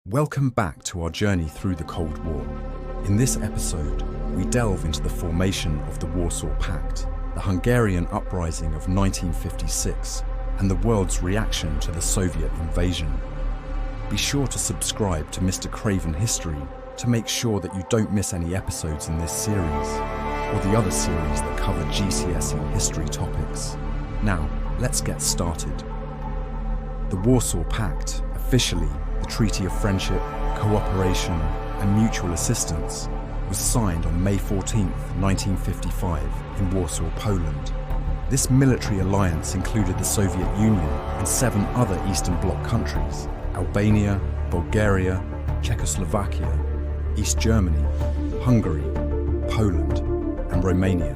Welcome back to our journey through the Cold War. In this episode, we delve into the formation of the Warsaw Pact, the Hungarian Uprising of 1956, and the world's reaction to the Soviet invasion. Be sure to subscribe to Mr. Craven History to make sure that you don't miss any episodes in this series, or the other series that cover GCSE history topics. Now, let's get started. The Warsaw Pact, officially the Treaty of Friendship, Cooperation and Mutual Assistance, was signed on May 14, 1955 in Warsaw, Poland. This military alliance included the Soviet Union and 7 other Eastern Bloc countries: Albania, Bulgaria, Czechoslovakia, East Germany, Hungary, Poland and Romania.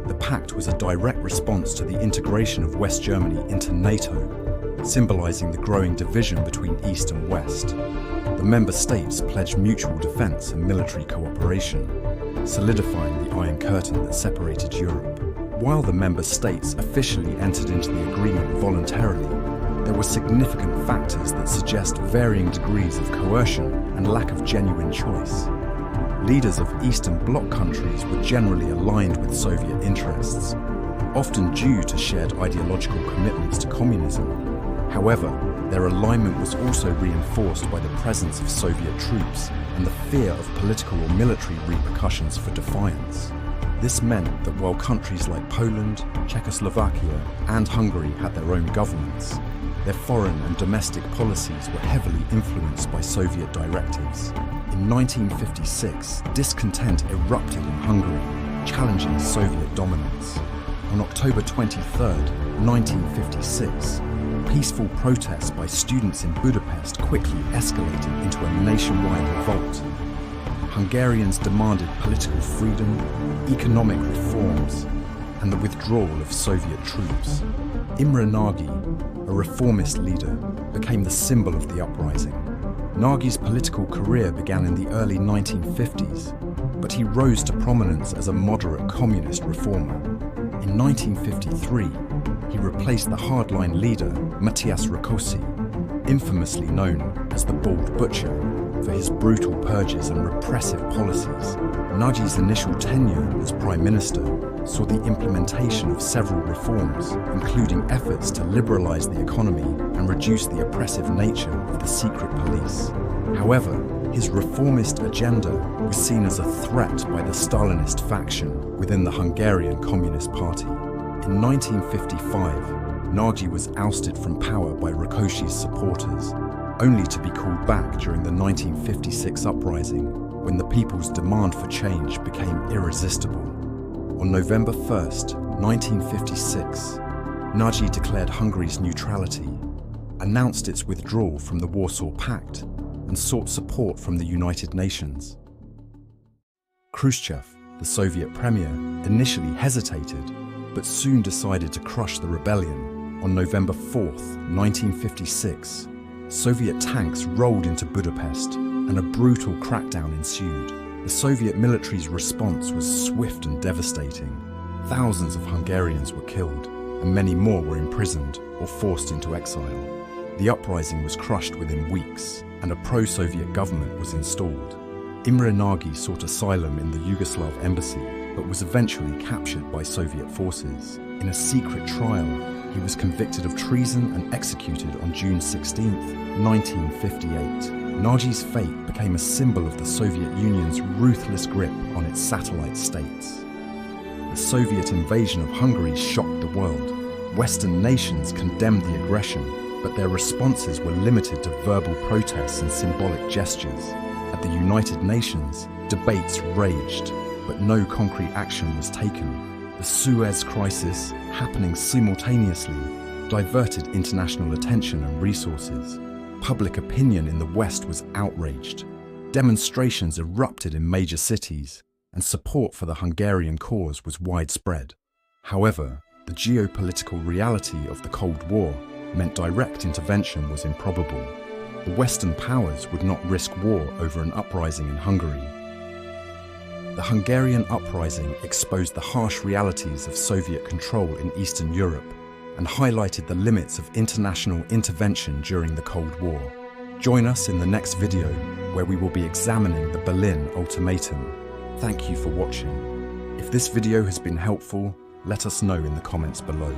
The pact was a direct response to the integration of West Germany into NATO, symbolizing the growing division between East and West. The member states pledged mutual defense and military cooperation, solidifying the Iron Curtain that separated Europe. While the member states officially entered into the agreement voluntarily, there were significant factors that suggest varying degrees of coercion and lack of genuine choice. Leaders of Eastern Bloc countries were generally aligned with Soviet interests, often due to shared ideological commitments to communism. However, their alignment was also reinforced by the presence of Soviet troops and the fear of political or military repercussions for defiance. This meant that while countries like Poland, Czechoslovakia and Hungary had their own governments, their foreign and domestic policies were heavily influenced by Soviet directives. In 1956, discontent erupted in Hungary, challenging Soviet dominance. On October 23, 1956, peaceful protests by students in Budapest quickly escalated into a nationwide revolt. Hungarians demanded political freedom, economic reforms, and the withdrawal of Soviet troops. Imre Nagy, a reformist leader, became the symbol of the uprising. Nagy's political career began in the early 1950s, but he rose to prominence as a moderate communist reformer. In 1953, he replaced the hardline leader, Matthias Rákosi, infamously known as the Bald Butcher, for his brutal purges and repressive policies. Nagy's initial tenure as Prime Minister saw the implementation of several reforms, including efforts to liberalize the economy and reduce the oppressive nature of the secret police. However, his reformist agenda was seen as a threat by the Stalinist faction within the Hungarian Communist Party. In 1955, Nagy was ousted from power by Rákosi's supporters, only to be called back during the 1956 uprising, when the people's demand for change became irresistible. On November 1, 1956, Nagy declared Hungary's neutrality, announced its withdrawal from the Warsaw Pact, and sought support from the United Nations. Khrushchev, the Soviet premier, initially hesitated, but soon decided to crush the rebellion. On November 4, 1956, Soviet tanks rolled into Budapest and a brutal crackdown ensued. The Soviet military's response was swift and devastating. Thousands of Hungarians were killed, and many more were imprisoned or forced into exile. The uprising was crushed within weeks, and a pro-Soviet government was installed. Imre Nagy sought asylum in the Yugoslav embassy, but was eventually captured by Soviet forces. In a secret trial, he was convicted of treason and executed on June 16, 1958. Nagy's fate became a symbol of the Soviet Union's ruthless grip on its satellite states. The Soviet invasion of Hungary shocked the world. Western nations condemned the aggression, but their responses were limited to verbal protests and symbolic gestures. At the United Nations, debates raged, but no concrete action was taken. The Suez Crisis, happening simultaneously, diverted international attention and resources. Public opinion in the West was outraged. Demonstrations erupted in major cities, and support for the Hungarian cause was widespread. However, the geopolitical reality of the Cold War meant direct intervention was improbable. The Western powers would not risk war over an uprising in Hungary. The Hungarian uprising exposed the harsh realities of Soviet control in Eastern Europe and highlighted the limits of international intervention during the Cold War. Join us in the next video where we will be examining the Berlin Ultimatum. Thank you for watching. If this video has been helpful, let us know in the comments below.